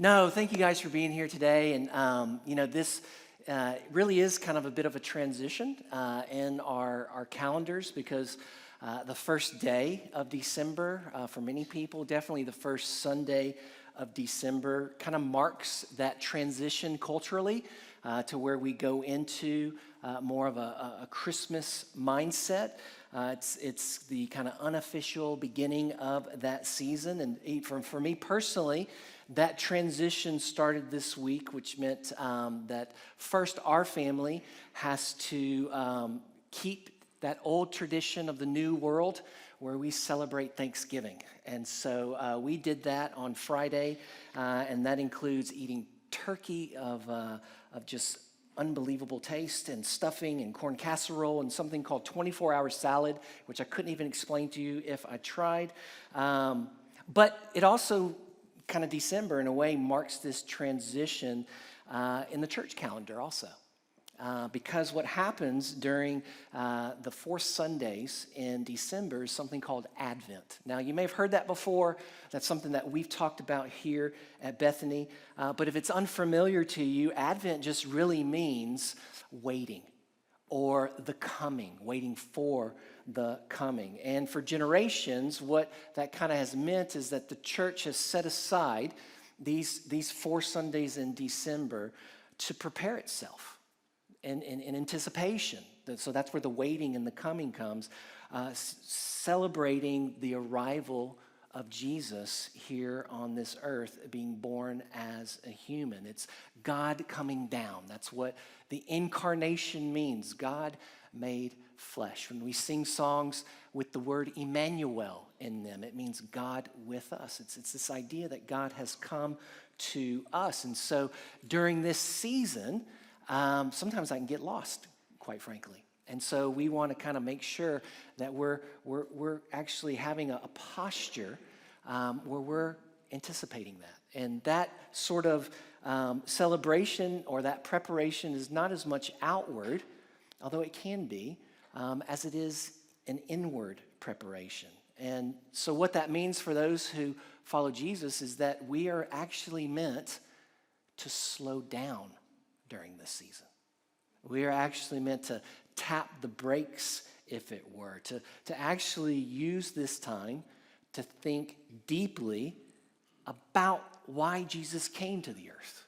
No, thank you guys for being here today. And, this really is kind of a bit of a transition in our calendars because the first day of December, for many people, definitely the first Sunday of December, kind of marks that transition culturally to where we go into more of a Christmas mindset. It's the kind of unofficial beginning of that season. And for me personally, that transition started this week, which meant that first our family has to keep that old tradition of the New World where we celebrate Thanksgiving. And so we did that on Friday, and that includes eating turkey of just unbelievable taste and stuffing and corn casserole and something called 24-hour salad, which I couldn't even explain to you if I tried. But it also kind of December in a way marks this transition in the church calendar also. Because what happens during the 4 Sundays in December is something called Advent. Now, you may have heard that before. That's something that we've talked about here at Bethany. But if it's unfamiliar to you, Advent just really means waiting or the coming, waiting for the coming. And for generations, what that kind of has meant is that the church has set aside these 4 Sundays in December to prepare itself in anticipation. So that's where the waiting and the coming comes, celebrating the arrival of Jesus here on this earth, being born as a human. It's God coming down. That's what the incarnation means, God made flesh. When we sing songs with the word Emmanuel in them, it means God with us. It's this idea that God has come to us. And so during this season, sometimes I can get lost, quite frankly. And so we want to kind of make sure that we're actually having a posture where we're anticipating that. And that sort of celebration or that preparation is not as much outward, although it can be, as it is an inward preparation. And so what that means for those who follow Jesus is that we are actually meant to slow down during this season. We are actually meant to tap the brakes, if it were, to actually use this time to think deeply about why Jesus came to the earth.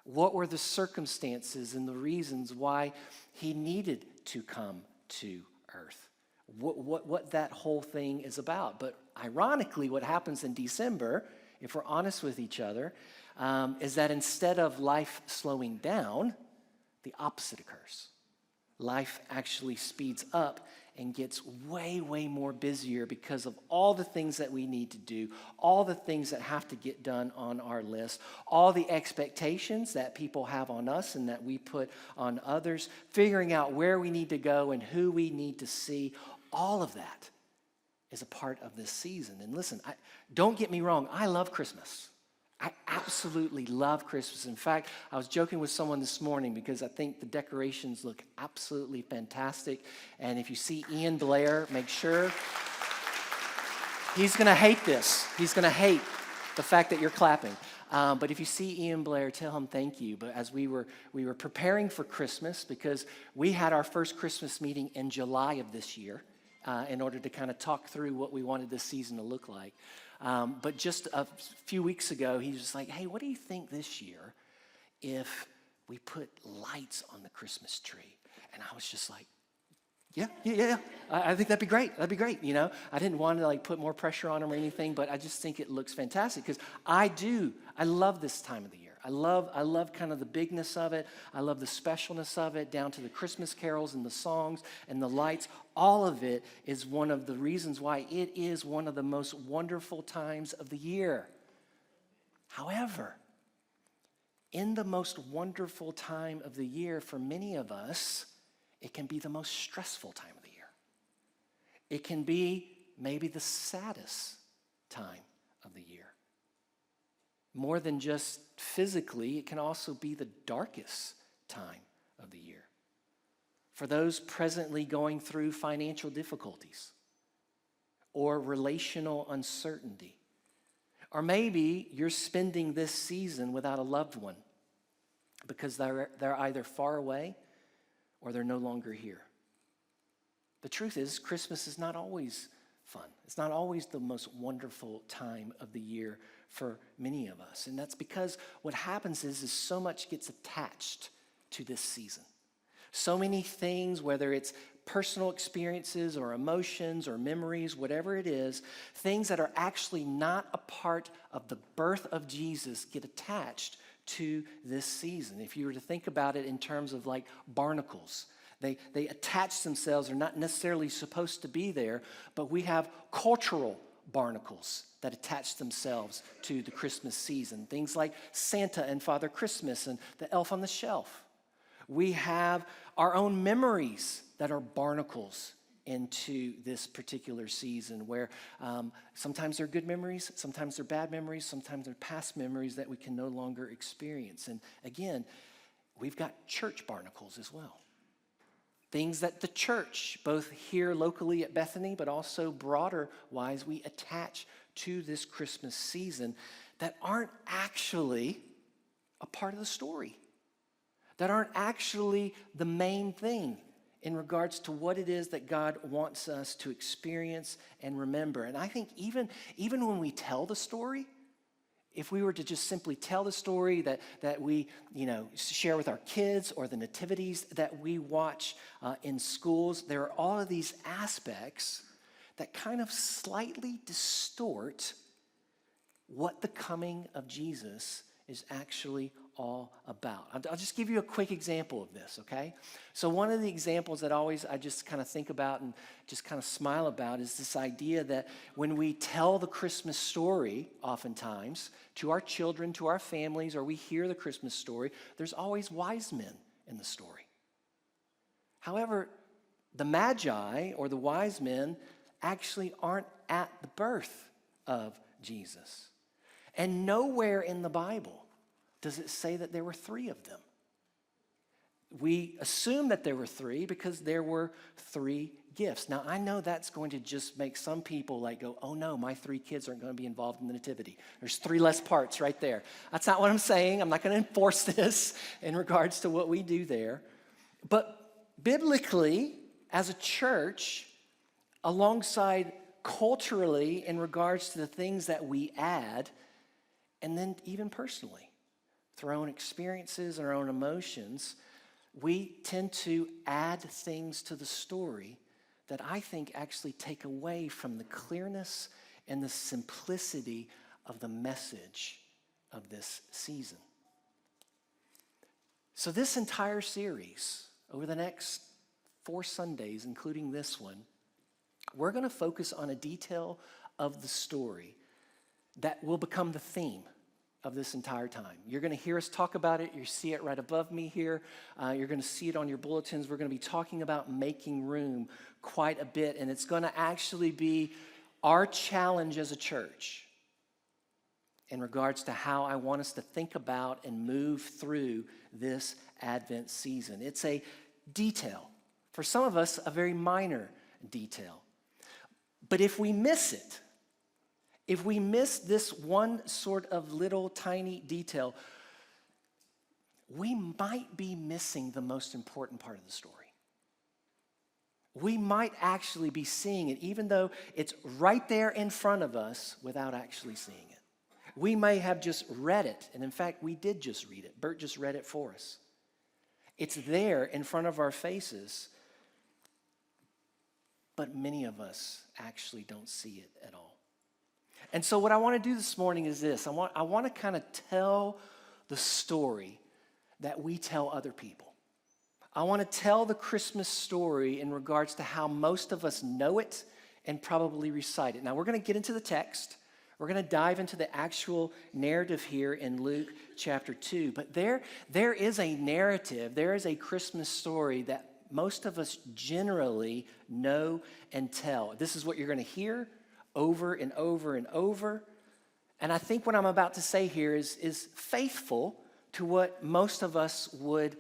What were the circumstances and the reasons why he needed to come to earth? What that whole thing is about. But ironically, what happens in December, if we're honest with each other, is that instead of life slowing down, the opposite occurs. Life actually speeds up and gets way, way more busier because of all the things that we need to do, all the things that have to get done on our list, all the expectations that people have on us and that we put on others, figuring out where we need to go and who we need to see. All of that is a part of this season. And listen, don't get me wrong, I love Christmas. I absolutely love Christmas. In fact, I was joking with someone this morning because I think the decorations look absolutely fantastic. And if you see Ian Blair, make sure he's going to hate this. He's going to hate the fact that you're clapping. But if you see Ian Blair, tell him thank you. But as we were preparing for Christmas, because we had our first Christmas meeting in July of this year in order to kind of talk through what we wanted this season to look like. But just a few weeks ago, he was like, hey, what do you think this year if we put lights on the Christmas tree? And I was just like, yeah. I think that'd be great. That'd be great. You know, I didn't want to put more pressure on him or anything, but I just think it looks fantastic because I love this time of the year. I love kind of the bigness of it. I love the specialness of it, down to the Christmas carols and the songs and the lights. All of it is one of the reasons why it is one of the most wonderful times of the year. However, in the most wonderful time of the year, for many of us, it can be the most stressful time of the year. It can be maybe the saddest time of the year. More than just physically, it can also be the darkest time of the year. For those presently going through financial difficulties or relational uncertainty Or maybe you're spending this season without a loved one because they're either far away or they're no longer here. The truth is, Christmas is not always fun. It's not always the most wonderful time of the year for many of us. And that's because what happens is so much gets attached to this season. So many things, whether it's personal experiences or emotions or memories, whatever it is, things that are actually not a part of the birth of Jesus get attached to this season. If you were to think about it in terms of like barnacles, they attach themselves. They're not necessarily supposed to be there, but we have cultural barnacles that attach themselves to the Christmas season. Things like Santa and Father Christmas and the elf on the shelf. We have our own memories that are barnacles into this particular season where sometimes they're good memories, sometimes they're bad memories, sometimes they're past memories that we can no longer experience. And again, we've got church barnacles as well. Things that the church, both here locally at Bethany, but also broader-wise, we attach to this Christmas season that aren't actually a part of the story, that aren't actually the main thing in regards to what it is that God wants us to experience and remember. And I think even when we tell the story, if we were to just simply tell the story that we share with our kids or the nativities that we watch in schools, there are all of these aspects that kind of slightly distort what the coming of Jesus is actually all about. I'll just give you a quick example of this, okay? So one of the examples that I just kind of think about and just kind of smile about is this idea that when we tell the Christmas story, oftentimes, to our children, to our families, or we hear the Christmas story, there's always wise men in the story. However, the Magi or the wise men actually aren't at the birth of Jesus. And nowhere in the Bible does it say that there were three of them. We assume that there were three because there were three gifts. Now, I know that's going to just make some people like go, oh no, my three kids aren't going to be involved in the nativity. There's three less parts right there. That's not what I'm saying. I'm not going to enforce this in regards to what we do there. But biblically, as a church, alongside culturally in regards to the things that we add, and then even personally, through our own experiences and our own emotions, we tend to add things to the story that I think actually take away from the clearness and the simplicity of the message of this season. So this entire series, over the next 4 Sundays, including this one, we're going to focus on a detail of the story that will become the theme of this entire time. You're going to hear us talk about it. You see it right above me here. You're going to see it on your bulletins. We're going to be talking about making room quite a bit, and it's going to actually be our challenge as a church in regards to how I want us to think about and move through this Advent season. It's a detail. For some of us, a very minor detail. But if we miss it, if we miss this one sort of little tiny detail, we might be missing the most important part of the story. We might actually be seeing it, even though it's right there in front of us, without actually seeing it. We may have just read it, and in fact, we did just read it. Bert just read it for us. It's there in front of our faces, but many of us actually don't see it at all. And so what I want to do this morning is this. I want to kind of tell the story that we tell other people. I want to tell the Christmas story in regards to how most of us know it and probably recite it. Now, we're going to get into the text. We're going to dive into the actual narrative here in Luke chapter 2. But there is a narrative, there is a Christmas story that most of us generally know and tell. This is what you're going to hear over and over and over. And I think what I'm about to say here is faithful to what most of us would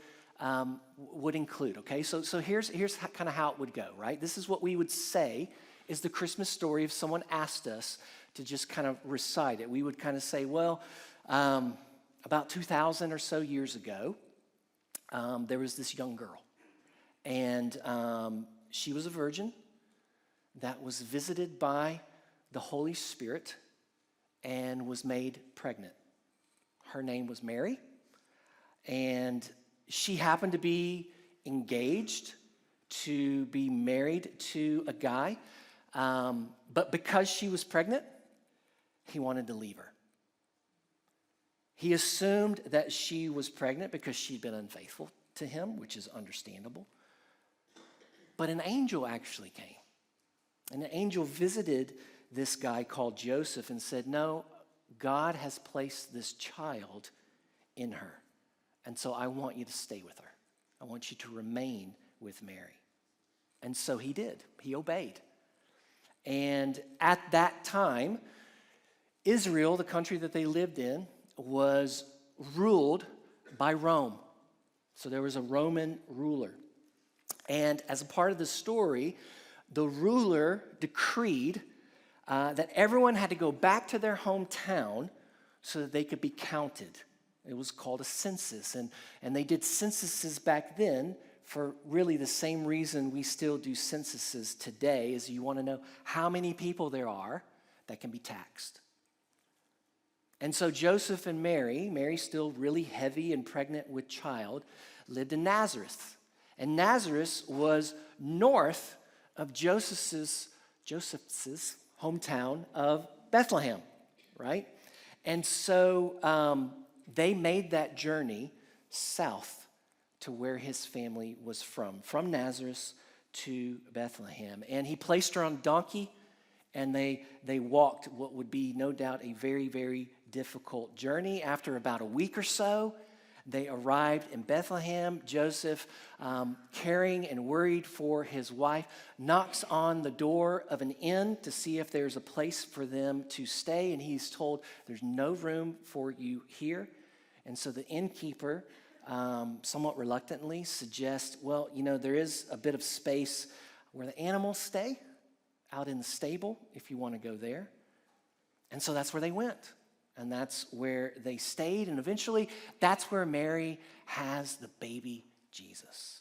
include, okay? So here's kind of how it would go, right? This is what we would say is the Christmas story if someone asked us to just kind of recite it, we would kind of say, well, about 2,000 or so years ago, there was this young girl. And she was a virgin that was visited by the Holy Spirit and was made pregnant. Her name was Mary. And she happened to be engaged to be married to a guy. But because she was pregnant, he wanted to leave her. He assumed that she was pregnant because she'd been unfaithful to him, which is understandable. But an angel actually came. And an angel visited this guy called Joseph and said, no, God has placed this child in her. And so I want you to stay with her. I want you to remain with Mary. And so he did. He obeyed. And at that time, Israel, the country that they lived in, was ruled by Rome. So there was a Roman ruler. And as a part of the story, the ruler decreed that everyone had to go back to their hometown so that they could be counted. It was called a census. And they did censuses back then for really the same reason we still do censuses today, is you want to know how many people there are that can be taxed. And so Joseph and Mary still really heavy and pregnant with child, lived in Nazareth. And Nazareth was north of Joseph's hometown of Bethlehem, right? And so they made that journey south to where his family was from Nazareth to Bethlehem. And he placed her on a donkey, and they walked what would be no doubt a very, very difficult journey. After about a week or so, they arrived in Bethlehem. Joseph, caring and worried for his wife, knocks on the door of an inn to see if there's a place for them to stay. And he's told, there's no room for you here. And so the innkeeper, somewhat reluctantly, suggests, well, there is a bit of space where the animals stay, out in the stable, if you want to go there. And so that's where they went. And that's where they stayed. And eventually, that's where Mary has the baby Jesus.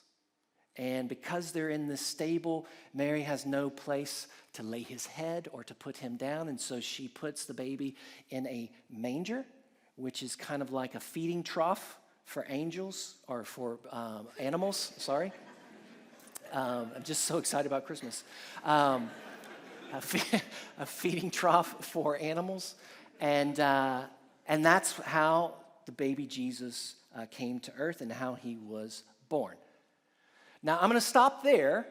And because they're in this stable, Mary has no place to lay his head or to put him down. And so she puts the baby in a manger, which is kind of like a feeding trough for angels, or for animals, sorry. I'm just so excited about Christmas. A feeding trough for animals. And that's how the baby Jesus came to earth and how he was born. Now, I'm going to stop there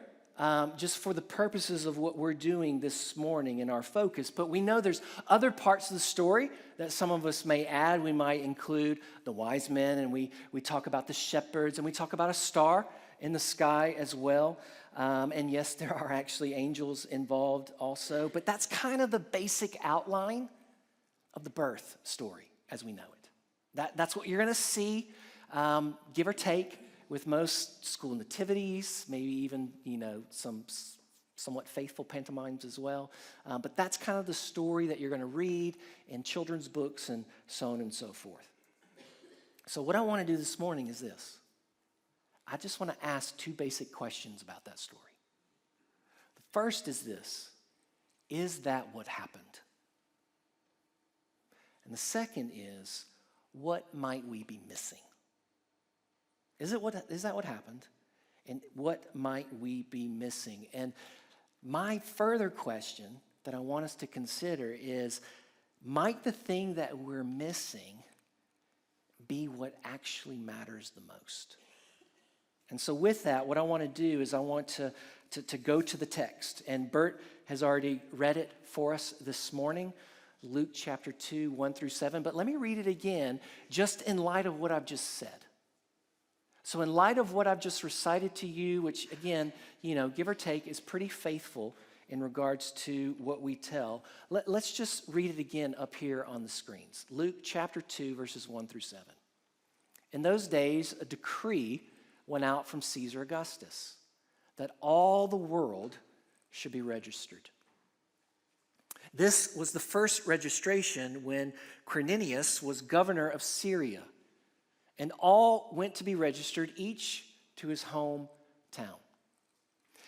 just for the purposes of what we're doing this morning in our focus. But we know there's other parts of the story that some of us may add. We might include the wise men, and we talk about the shepherds, and we talk about a star in the sky as well. And yes, there are actually angels involved also. But that's kind of the basic outline of the birth story as we know it. That's what you're going to see, give or take, with most school nativities, maybe even, some somewhat faithful pantomimes as well. But that's kind of the story that you're going to read in children's books and so on and so forth. So what I want to do this morning is this. I just want to ask two basic questions about that story. The first is this: is that what happened? And the second is, what might we be missing? Is that what happened? And what might we be missing? And my further question that I want us to consider is, might the thing that we're missing be what actually matters the most? And so with that, what I want to do is I want to go to the text. And Bert has already read it for us this morning, Luke chapter 2, 1 through 7. But let me read it again, just in light of what I've just said. So in light of what I've just recited to you, which again, give or take, is pretty faithful in regards to what we tell, let's just read it again up here on the screens. Luke chapter 2, verses 1 through 7. In those days, a decree went out from Caesar Augustus that all the world should be registered. This was the first registration when Quirinius was governor of Syria. And all went to be registered, each to his hometown.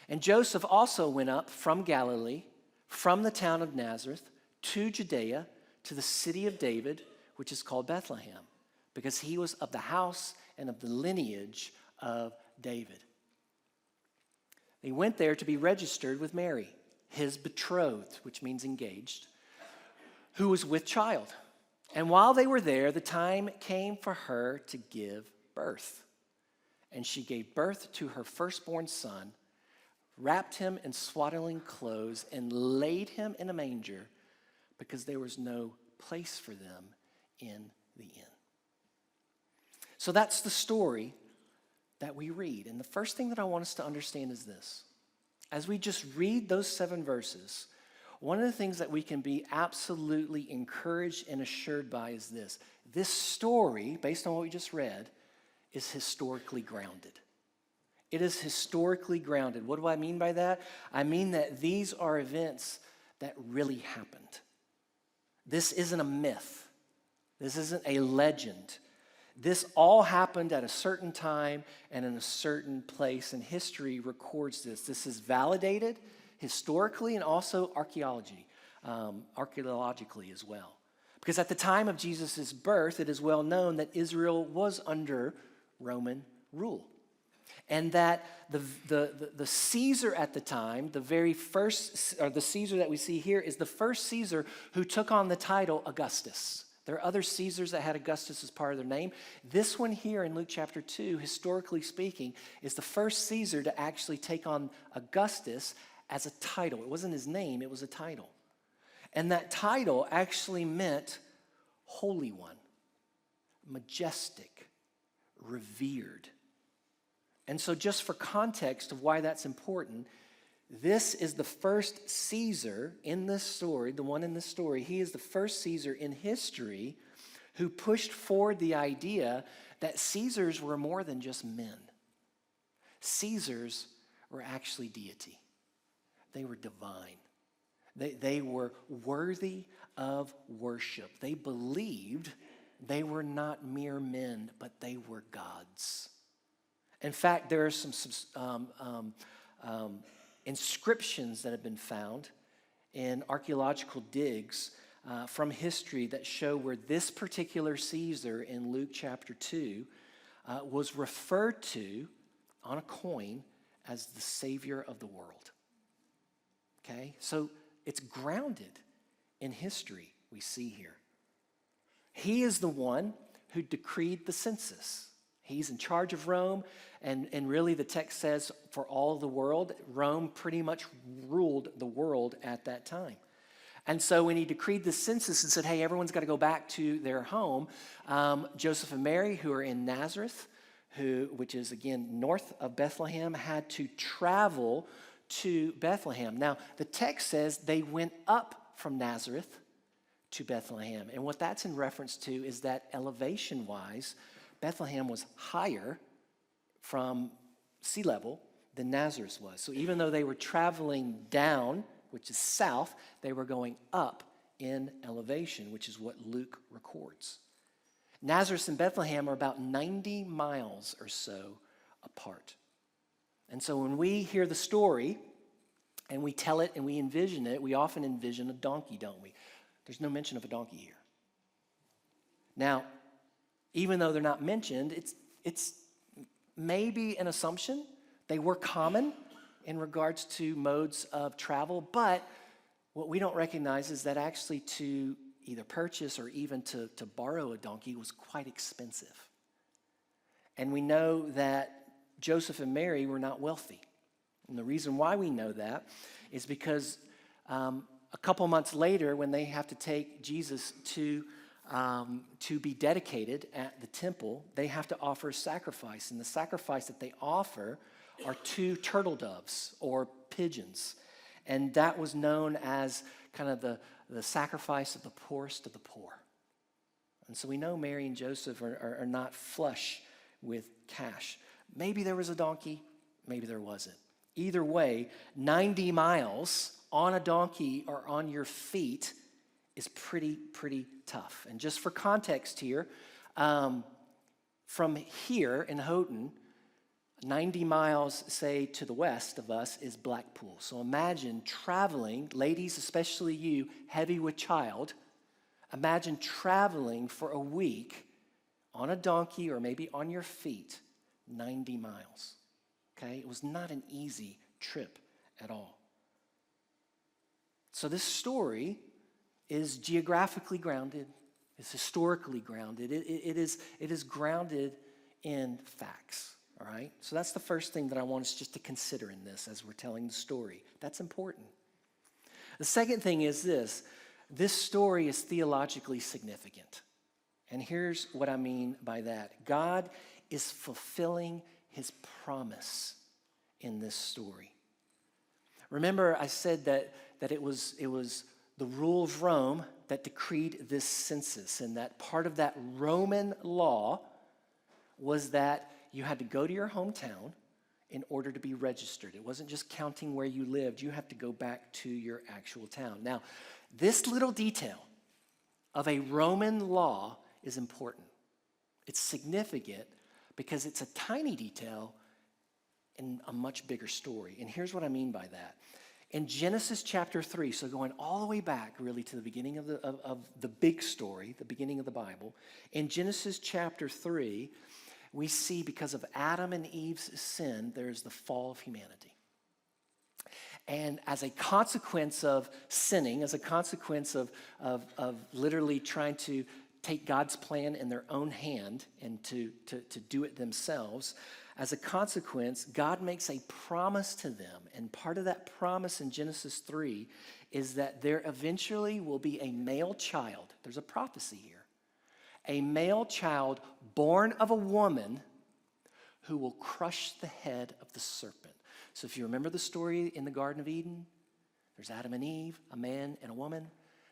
And Joseph also went up from Galilee, from the town of Nazareth, to Judea, to the city of David, which is called Bethlehem, because he was of the house and of the lineage of David. He went there to be registered with Mary, his betrothed, which means engaged, who was with child. And while they were there, the time came for her to give birth. And she gave birth to her firstborn son, wrapped him in swaddling clothes, and laid him in a manger because there was no place for them in the inn. So that's the story that we read. And the first thing that I want us to understand is this. As we just read those 7 verses, one of the things that we can be absolutely encouraged and assured by is this. This story, based on what we just read, is historically grounded. It is historically grounded. What do I mean by that? I mean that these are events that really happened. This isn't a myth. This isn't a legend. This all happened at a certain time and in a certain place, and history records this. This is validated historically and also archaeologically as well. Because at the time of Jesus' birth, it is well known that Israel was under Roman rule. And that the Caesar at the time, the very first, or the Caesar that we see here, is the first Caesar who took on the title Augustus. There are other Caesars that had Augustus as part of their name. This one here in Luke chapter 2, historically speaking, is the first Caesar to actually take on Augustus as a title. It wasn't his name, it was a title. And that title actually meant Holy One, majestic, revered. And so just for context of why that's important, this is the first Caesar in this story, the one in this story. He is the first Caesar in history who pushed forward the idea that Caesars were more than just men. Caesars were actually deity. They were divine. They were worthy of worship. They believed they were not mere men, but they were gods. In fact, there are some inscriptions that have been found in archaeological digs from history that show where this particular Caesar in Luke chapter 2 was referred to on a coin as the Savior of the world. Okay, so it's grounded in history we see here. He is the one who decreed the census. He's in charge of Rome, and really the text says for all of the world, Rome pretty much ruled the world at that time. And so when he decreed the census and said, hey, everyone's got to go back to their home, Joseph and Mary, who are in Nazareth, which is again north of Bethlehem, had to travel to Bethlehem. Now, the text says they went up from Nazareth to Bethlehem. And what that's in reference to is that elevation-wise, Bethlehem was higher from sea level than Nazareth was. So even though they were traveling down, which is south, they were going up in elevation, which is what Luke records. Nazareth and Bethlehem are about 90 miles or so apart. And so when we hear the story and we tell it and we envision it, we often envision a donkey, don't we? There's no mention of a donkey here. Now, even though they're not mentioned, it's maybe an assumption. They were common in regards to modes of travel, but what we don't recognize is that actually to either purchase or even to borrow a donkey was quite expensive. And we know that Joseph and Mary were not wealthy. And the reason why we know that is because a couple months later, when they have to take Jesus to be dedicated at the temple, they have to offer a sacrifice. And the sacrifice that they offer are 2 turtle doves or pigeons. And that was known as kind of the sacrifice of the poorest of the poor. And so we know Mary and Joseph are not flush with cash. Maybe there was a donkey, maybe there wasn't. Either way, 90 miles on a donkey or on your feet is pretty tough. And just for context here, from here in Houghton, 90 miles, say, to the west of us is Blackpool. So imagine traveling, ladies, especially you, heavy with child, imagine traveling for a week on a donkey or maybe on your feet, 90 miles. Okay? It was not an easy trip at all. So this story is geographically grounded, it's historically grounded, it is grounded in facts. All right? So that's the first thing that I want us just to consider in this as we're telling the story. That's important. The second thing is this story is theologically significant. And here's what I mean by that. God is fulfilling his promise in this story. Remember, I said that it was the rule of Rome that decreed this census, and that part of that Roman law was that you had to go to your hometown in order to be registered. It wasn't just counting where you lived. You have to go back to your actual town. Now, this little detail of a Roman law is important. It's significant because it's a tiny detail in a much bigger story. And here's what I mean by that. In Genesis chapter 3, so going all the way back really to the beginning of the big story, the beginning of the Bible, in Genesis chapter 3, we see because of Adam and Eve's sin, there's the fall of humanity. And as a consequence of sinning, as a consequence of literally trying to take God's plan in their own hand and to do it themselves, as a consequence, God makes a promise to them. And part of that promise in Genesis 3 is that there eventually will be a male child. There's a prophecy here. A male child born of a woman who will crush the head of the serpent. So if you remember the story in the Garden of Eden, there's Adam and Eve, a man and a woman.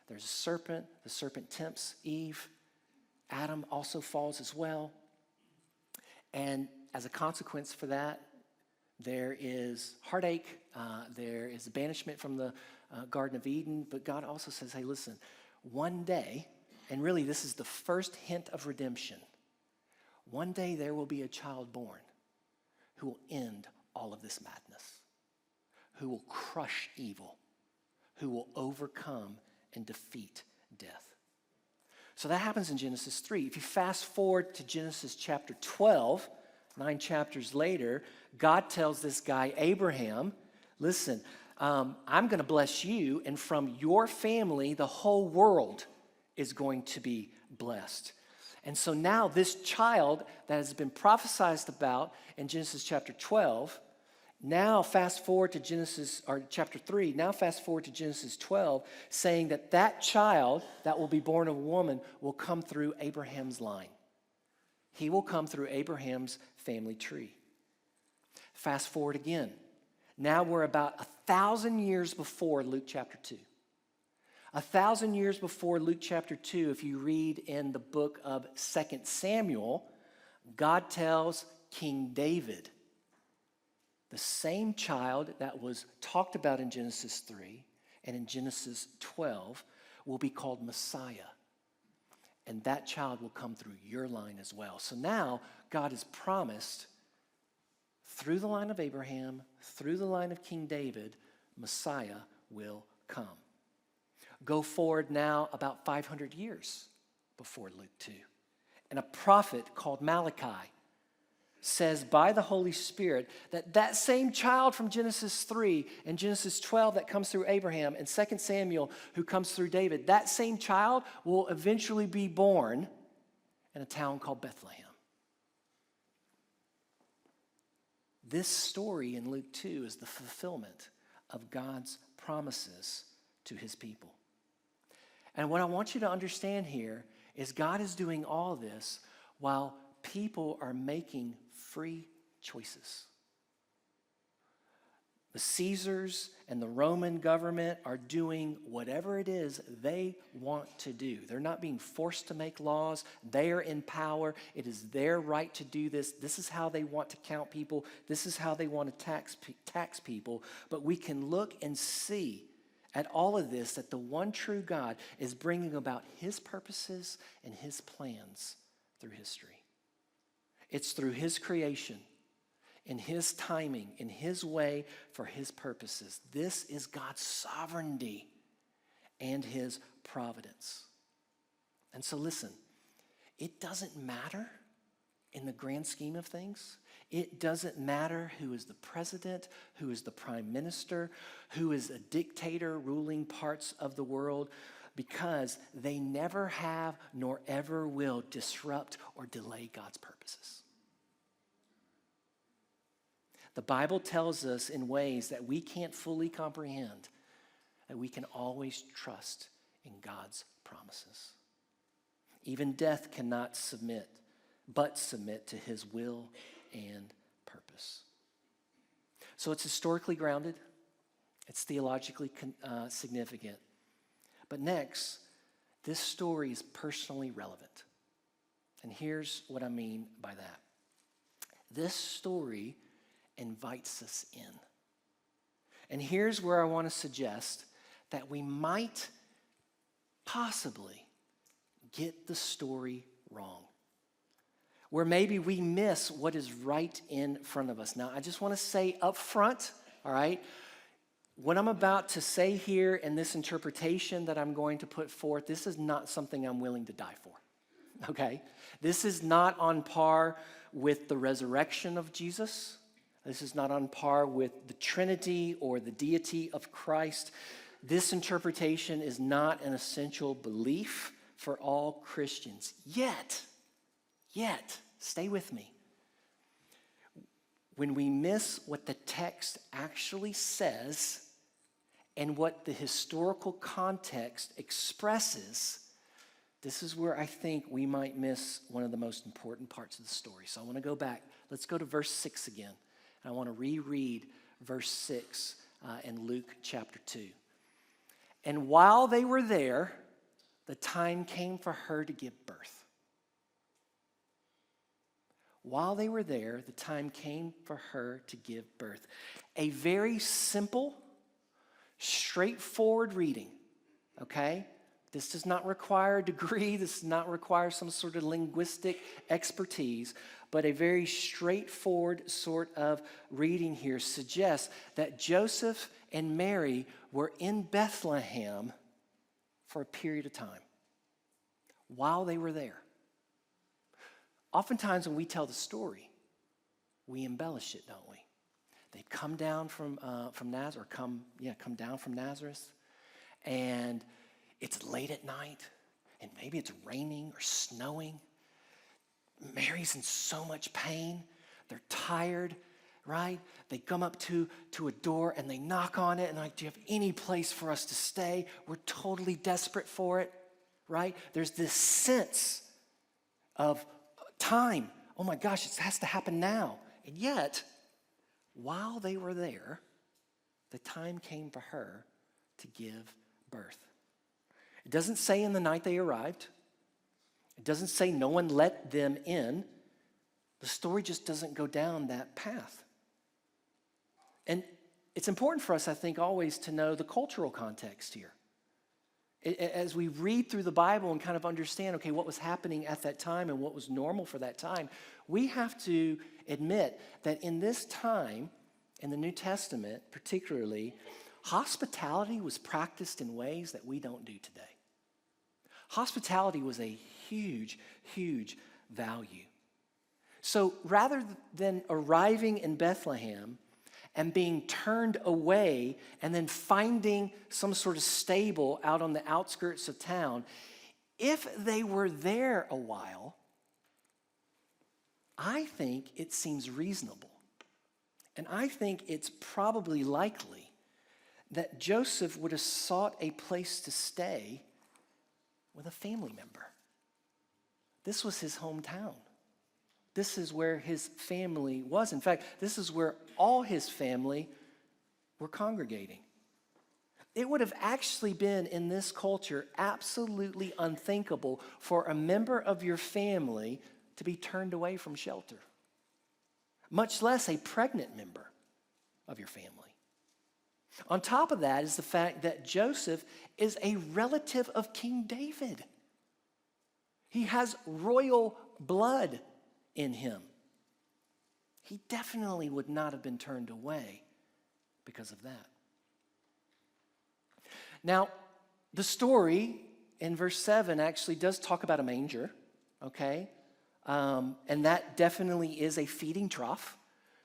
There's a serpent. The serpent tempts Eve. Adam also falls as well. And as a consequence for that, there is heartache. There is banishment from the Garden of Eden. But God also says, hey, listen, one day, and really this is the first hint of redemption, one day there will be a child born who will end all of this madness, who will crush evil, who will overcome and defeat death. So that happens in Genesis 3. If you fast forward to Genesis chapter 12, 9 chapters later, God tells this guy, Abraham, listen, I'm going to bless you, and from your family, the whole world is going to be blessed. And so now this child that has been prophesied about in Genesis chapter 12, now fast forward to Genesis, or chapter 3, now fast forward to Genesis 12, saying that that child that will be born of a woman will come through Abraham's line. He will come through Abraham's family tree. Fast forward again. Now we're about 1,000 years before Luke chapter 2. 1,000 years before Luke chapter 2, if you read in the book of 2 Samuel, God tells King David, the same child that was talked about in Genesis 3 and in Genesis 12 will be called Messiah. And that child will come through your line as well. So now God has promised through the line of Abraham, through the line of King David, Messiah will come. Go forward now about 500 years before Luke 2. And a prophet called Malachi says by the Holy Spirit that that same child from Genesis 3 and Genesis 12 that comes through Abraham and 2 Samuel who comes through David, that same child will eventually be born in a town called Bethlehem. This story in Luke 2 is the fulfillment of God's promises to his people. And what I want you to understand here is God is doing all this while people are making free choices. The Caesars and the Roman government are doing whatever it is they want to do. They're not being forced to make laws. They are in power. It is their right to do this. This is how they want to count people. This is how they want to tax people. But we can look and see at all of this, that the one true God is bringing about his purposes and his plans through history. It's through his creation, in his timing, in his way, for his purposes. This is God's sovereignty and his providence. And so listen, it doesn't matter in the grand scheme of things. It doesn't matter who is the president, who is the prime minister, who is a dictator ruling parts of the world, because they never have nor ever will disrupt or delay God's purposes. The Bible tells us in ways that we can't fully comprehend that we can always trust in God's promises. Even death cannot submit to his will and purpose. So it's historically grounded. It's theologically significant. But next, this story is personally relevant. And here's what I mean by that. This story invites us in. And here's where I want to suggest that we might possibly get the story wrong, where maybe we miss what is right in front of us. Now, I just want to say up front, all right, what I'm about to say here in this interpretation that I'm going to put forth, this is not something I'm willing to die for, okay? This is not on par with the resurrection of Jesus. This is not on par with the Trinity or the deity of Christ. This interpretation is not an essential belief for all Christians. Yet, stay with me. When we miss what the text actually says and what the historical context expresses, this is where I think we might miss one of the most important parts of the story. So I want to go back. Let's go to verse 6 again. And I want to reread verse 6 in Luke chapter 2. And while they were there, the time came for her to give birth. While they were there, the time came for her to give birth. A very simple, straightforward reading, okay? This does not require a degree. This does not require some sort of linguistic expertise, but a very straightforward sort of reading here suggests that Joseph and Mary were in Bethlehem for a period of time while they were there. Oftentimes when we tell the story, we embellish it, don't we? They come down from Nazareth, come down from Nazareth, and it's late at night, and maybe it's raining or snowing. Mary's in so much pain. They're tired, right? They come up to a door and they knock on it and like, do you have any place for us to stay? We're totally desperate for it, right? There's this sense of time. Oh my gosh, it has to happen now. And yet, while they were there, the time came for her to give birth. It doesn't say in the night they arrived. It doesn't say no one let them in. The story just doesn't go down that path. And it's important for us, I think, always to know the cultural context here. As we read through the Bible and kind of understand, okay, what was happening at that time and what was normal for that time, we have to admit that in this time, in the New Testament particularly, hospitality was practiced in ways that we don't do today. Hospitality was a huge, huge value. So rather than arriving in Bethlehem and being turned away and then finding some sort of stable out on the outskirts of town, if they were there a while, I think it seems reasonable. And I think it's probably likely that Joseph would have sought a place to stay with a family member. This was his hometown. This is where his family was. In fact, this is where all his family were congregating. It would have actually been, in this culture, absolutely unthinkable for a member of your family to be turned away from shelter, much less a pregnant member of your family. On top of that is the fact that Joseph is a relative of King David. He has royal blood in him. He definitely would not have been turned away because of that. Now, the story in verse 7 actually does talk about a manger, okay? And that definitely is a feeding trough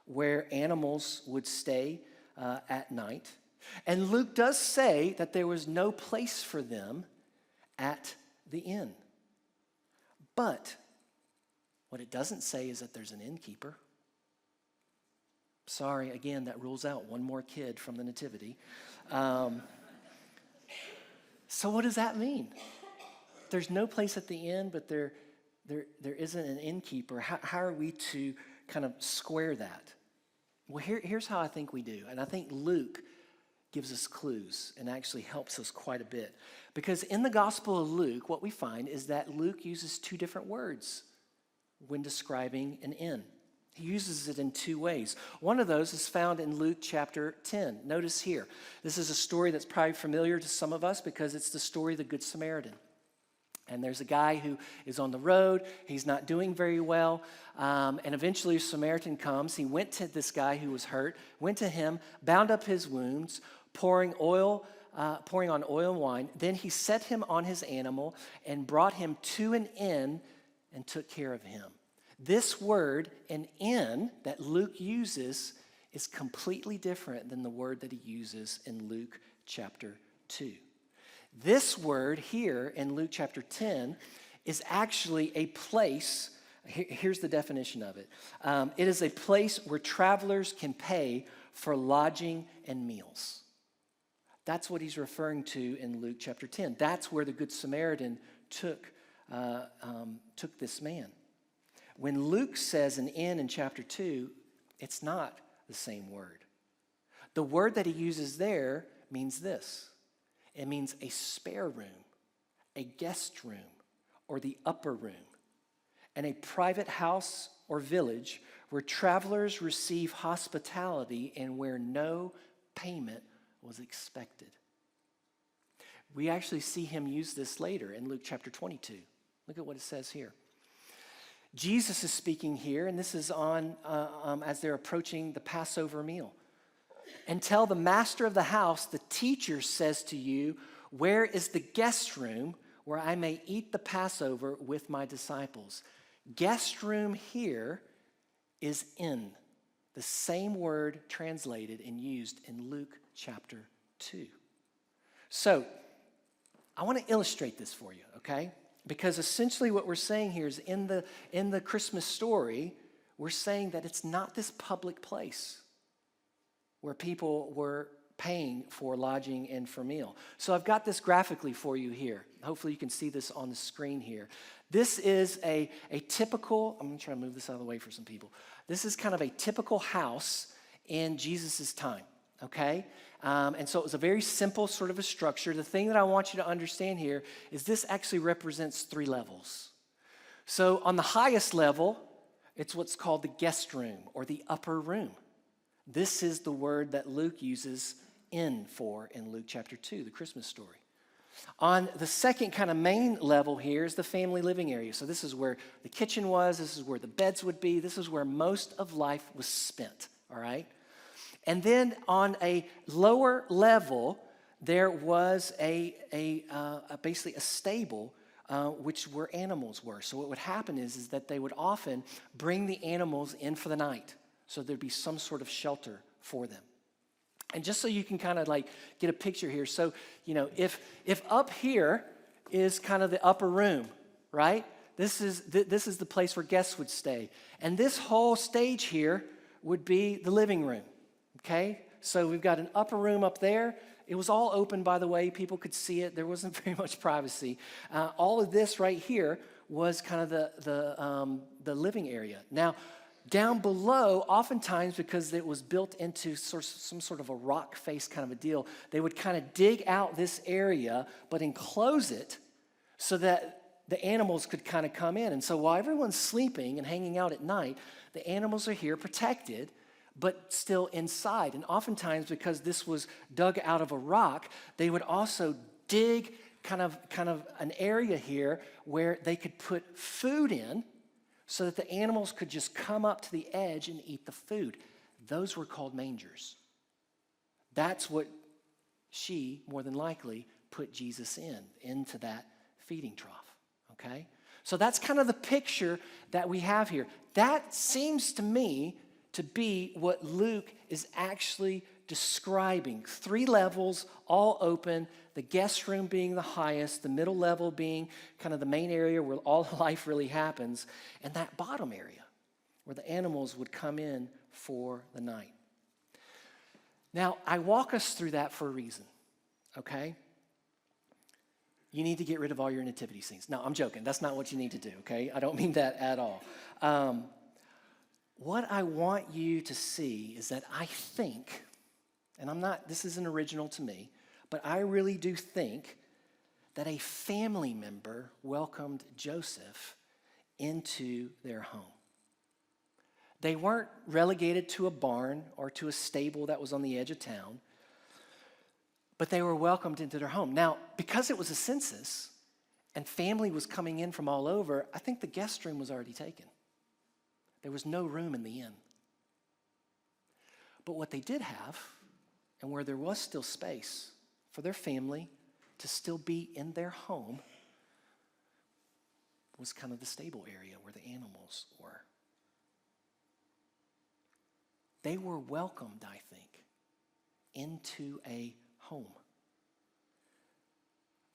where animals would stay at night. And Luke does say that there was no place for them at the inn. But what it doesn't say is that there's an innkeeper. Sorry, again, that rules out one more kid from the nativity. So what does that mean? There's no place at the inn, but there isn't an innkeeper. How are we to kind of square that? Well, here's how I think we do. And I think Luke gives us clues and actually helps us quite a bit. Because in the Gospel of Luke, what we find is that Luke uses two different words when describing an inn. He uses it in two ways. One of those is found in Luke chapter 10. Notice here, this is a story that's probably familiar to some of us because it's the story of the Good Samaritan. And there's a guy who is on the road. He's not doing very well. And eventually a Samaritan comes. He went to this guy who was hurt, went to him, bound up his wounds, pouring on oil and wine. Then he set him on his animal and brought him to an inn and took care of him. This word, an inn, that Luke uses is completely different than the word that he uses in Luke chapter 2. This word here in Luke chapter 10 is actually a place. Here's the definition of it. It is a place where travelers can pay for lodging and meals. That's what he's referring to in Luke chapter 10. That's where the Good Samaritan took this man. When Luke says an inn in chapter 2, it's not the same word. The word that he uses there means this. It means a spare room, a guest room, or the upper room, and a private house or village where travelers receive hospitality and where no payment was expected. We actually see him use this later in Luke chapter 22. Look at what it says here. Jesus is speaking here, and this is on as they're approaching the Passover meal. And tell the master of the house, the teacher says to you, where is the guest room where I may eat the Passover with my disciples? Guest room here is inn, the same word translated and used in Luke chapter 2. So I want to illustrate this for you, okay? Because essentially what we're saying here is in the Christmas story, we're saying that it's not this public place where people were paying for lodging and for meal. So I've got this graphically for you here. Hopefully you can see this on the screen here. This is a typical, I'm going to try to move this out of the way for some people. This is kind of a typical house in Jesus' time, okay? And so it was a very simple sort of a structure. The thing that I want you to understand here is this actually represents 3 levels. So on the highest level, it's what's called the guest room or the upper room. This is the word that Luke uses inn for in Luke chapter 2, the Christmas story. On the second kind of main level here is the family living area. So this is where the kitchen was. This is where the beds would be. This is where most of life was spent, all right? And then on a lower level, there was basically a stable, which where animals were. So what would happen is that they would often bring the animals in for the night. So there'd be some sort of shelter for them. And just so you can kind of like get a picture here. So, you know, if up here is kind of the upper room, right? This is the place where guests would stay. And this whole stage here would be the living room, okay? So we've got an upper room up there. It was all open, by the way. People could see it. There wasn't very much privacy. All of this right here was kind of the living area. Now, down below, oftentimes because it was built into some sort of a rock face kind of a deal, they would kind of dig out this area but enclose it so that the animals could kind of come in. And so while everyone's sleeping and hanging out at night, the animals are here protected, but still inside. And oftentimes, because this was dug out of a rock, they would also dig kind of an area here where they could put food in so that the animals could just come up to the edge and eat the food. Those were called mangers. That's what she, more than likely, put Jesus into that feeding trough, okay? So that's kind of the picture that we have here. That seems to me to be what Luke is actually describing. 3 levels, all open, the guest room being the highest, the middle level being kind of the main area where all life really happens, and that bottom area where the animals would come in for the night. Now, I walk us through that for a reason, okay? You need to get rid of all your nativity scenes. No, I'm joking. That's not what you need to do, okay? I don't mean that at all. What I want you to see is that I think, and this isn't original to me, but I really do think that a family member welcomed Joseph into their home. They weren't relegated to a barn or to a stable that was on the edge of town, but they were welcomed into their home. Now, because it was a census and family was coming in from all over, I think the guest room was already taken. There was no room in the inn. But what they did have, and where there was still space for their family to still be in their home, was kind of the stable area where the animals were. They were welcomed, I think, into a home.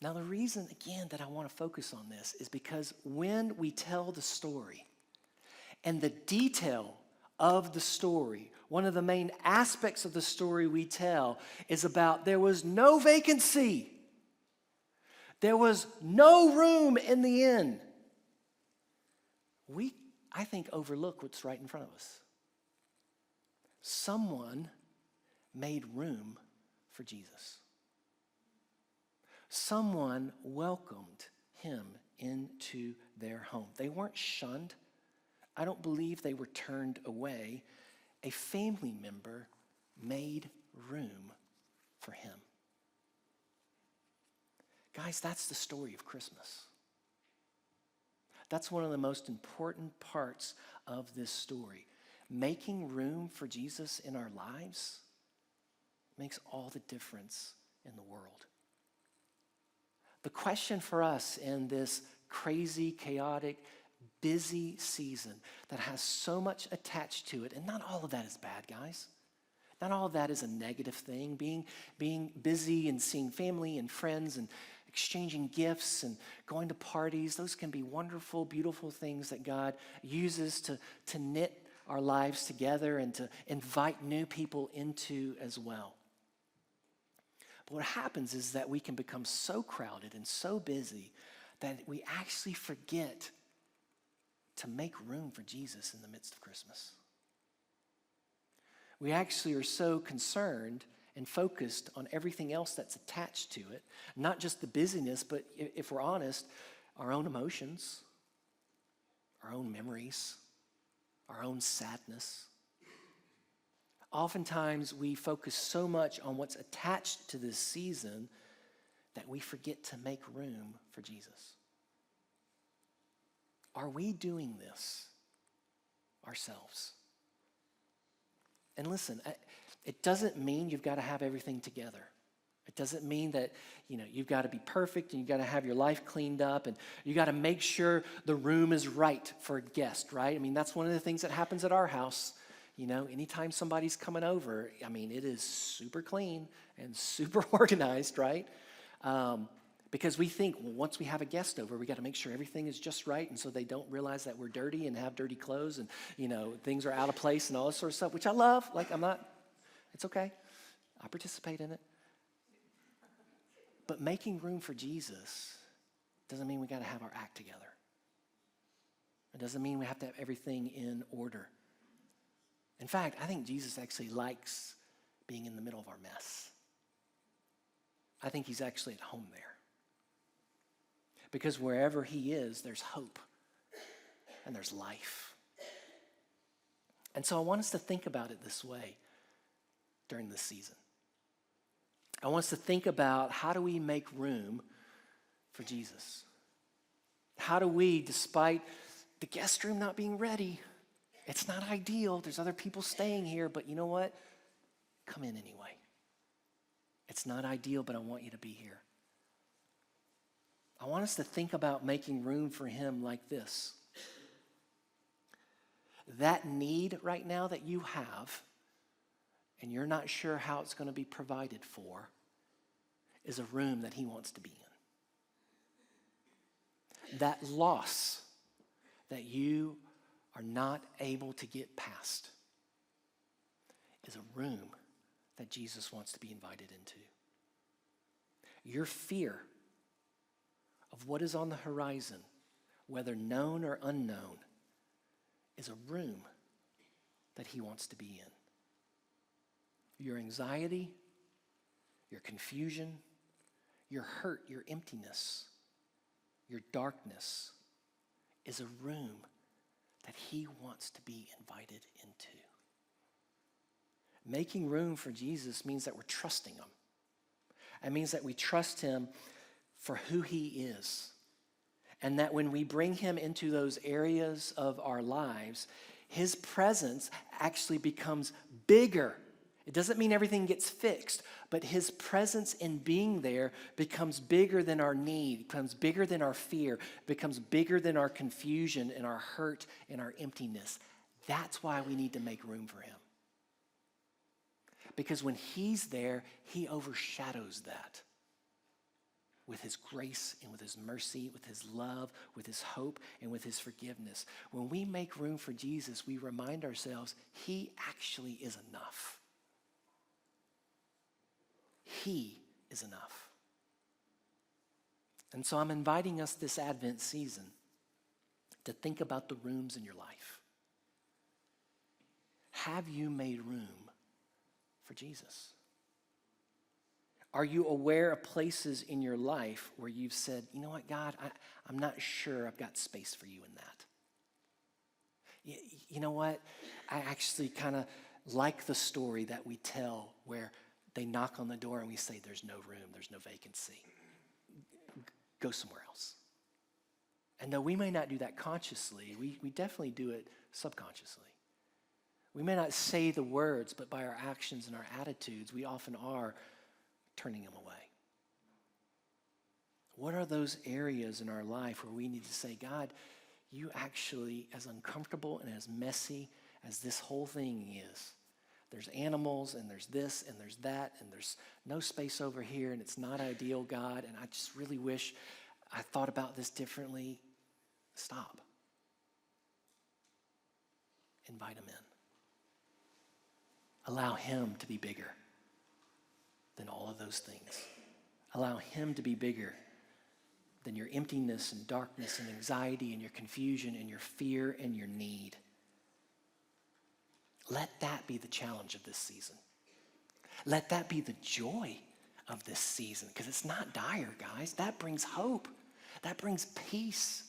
Now, the reason, again, that I want to focus on this is because when we tell the story and the detail of the story, one of the main aspects of the story we tell is about there was no vacancy. There was no room in the inn. We, I think, overlook what's right in front of us. Someone made room for Jesus. Someone welcomed him into their home. They weren't shunned. I don't believe they were turned away. A family member made room for him. Guys, that's the story of Christmas. That's one of the most important parts of this story. Making room for Jesus in our lives makes all the difference in the world. The question for us in this crazy, chaotic, busy season that has so much attached to it, and not all of that is bad, guys. Not all of that is a negative thing. Being busy and seeing family and friends and exchanging gifts and going to parties, those can be wonderful, beautiful things that God uses to knit our lives together and to invite new people into as well. But what happens is that we can become so crowded and so busy that we actually forget to make room for Jesus in the midst of Christmas. We actually are so concerned and focused on everything else that's attached to it, not just the busyness, but if we're honest, our own emotions, our own memories, our own sadness. Oftentimes, we focus so much on what's attached to this season that we forget to make room for Jesus. Are we doing this ourselves? And listen, it doesn't mean you've got to have everything together. It doesn't mean that, you've got to be perfect and you've got to have your life cleaned up and you got to make sure the room is right for a guest, right? I mean, that's one of the things that happens at our house. Anytime somebody's coming over, it is super clean and super organized, right? Because we think, well, once we have a guest over, we got to make sure everything is just right, and so they don't realize that we're dirty and have dirty clothes and, things are out of place and all this sort of stuff, which I love. It's okay. I participate in it. But making room for Jesus doesn't mean we got to have our act together. It doesn't mean we have to have everything in order. In fact, I think Jesus actually likes being in the middle of our mess. I think he's actually at home there. Because wherever he is, there's hope and there's life. And so I want us to think about it this way during this season. I want us to think about, how do we make room for Jesus? How do we, despite the guest room not being ready, it's not ideal, there's other people staying here, but you know what? Come in anyway. It's not ideal, but I want you to be here. I want us to think about making room for him like this. That need right now that you have, and you're not sure how it's going to be provided for, is a room that he wants to be in. That loss that you are not able to get past is a room that Jesus wants to be invited into. Your fear of what is on the horizon, whether known or unknown, is a room that he wants to be in. Your anxiety, your confusion, your hurt, your emptiness, your darkness is a room that he wants to be invited into. Making room for Jesus means that we're trusting him. It means that we trust him for who he is. And that when we bring him into those areas of our lives, his presence actually becomes bigger. It doesn't mean everything gets fixed, but his presence in being there becomes bigger than our need, becomes bigger than our fear, becomes bigger than our confusion and our hurt and our emptiness. That's why we need to make room for him. Because when he's there, he overshadows that with his grace and with his mercy, with his love, with his hope, and with his forgiveness. When we make room for Jesus, we remind ourselves he actually is enough. He is enough. And so I'm inviting us this Advent season to think about the rooms in your life. Have you made room for Jesus? Are you aware of places in your life where you've said, you know what, God, I'm not sure I've got space for you in that. You know what? I actually kind of like the story that we tell where they knock on the door and we say, there's no room, there's no vacancy. Go somewhere else. And though we may not do that consciously, we definitely do it subconsciously. We may not say the words, but by our actions and our attitudes, we often are turning them away. What are those areas in our life where we need to say, God, you actually, as uncomfortable and as messy as this whole thing is, there's animals and there's this and there's that and there's no space over here and it's not ideal, God, and I just really wish I thought about this differently. Stop. Invite him in. Allow him to be bigger than all of those things. Allow him to be bigger than your emptiness and darkness and anxiety and your confusion and your fear and your need. Let that be the challenge of this season. Let that be the joy of this season, because it's not dire, guys. That brings hope. That brings peace.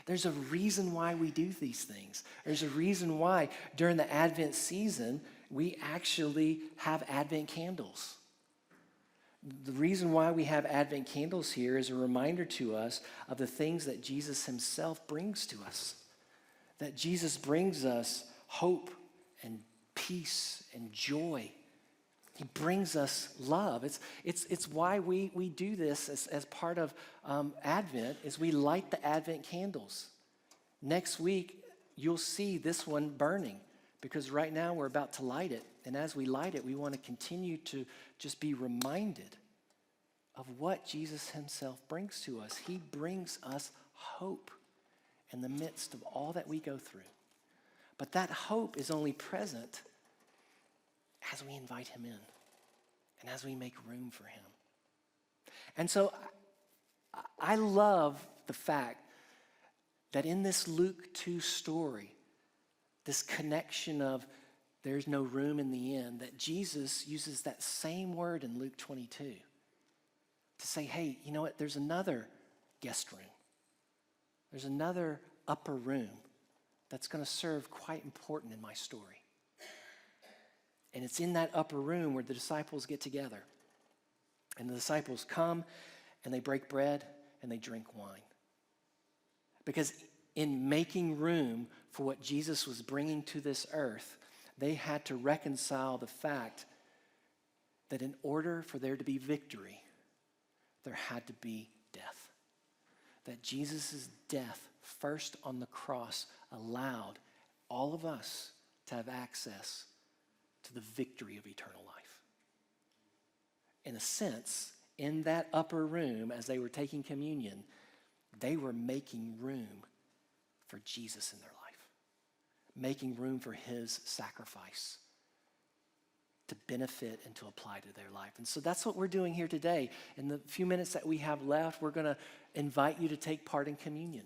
There's a reason why we do these things. There's a reason why during the Advent season, we actually have Advent candles. The reason why we have Advent candles here is a reminder to us of the things that Jesus himself brings to us. That Jesus brings us hope and peace and joy. He brings us love. It's why we do this as part of Advent, is we light the Advent candles. Next week, you'll see this one burning, because right now we're about to light it. And as we light it, we want to continue to just be reminded of what Jesus himself brings to us. He brings us hope in the midst of all that we go through. But that hope is only present as we invite him in and as we make room for him. And so I love the fact that in this Luke 2 story, this connection of there's no room in the inn, that Jesus uses that same word in Luke 22 to say, hey, you know what? There's another guest room. There's another upper room that's going to serve quite important in my story. And it's in that upper room where the disciples get together. And the disciples come and they break bread and they drink wine. Because in making room for what Jesus was bringing to this earth, they had to reconcile the fact that in order for there to be victory, there had to be death. That Jesus' death first on the cross allowed all of us to have access to the victory of eternal life. In a sense, in that upper room, as they were taking communion, they were making room for Jesus in their life, making room for his sacrifice to benefit and to apply to their life. And so that's what we're doing here today. In the few minutes that we have left, we're going to invite you to take part in communion.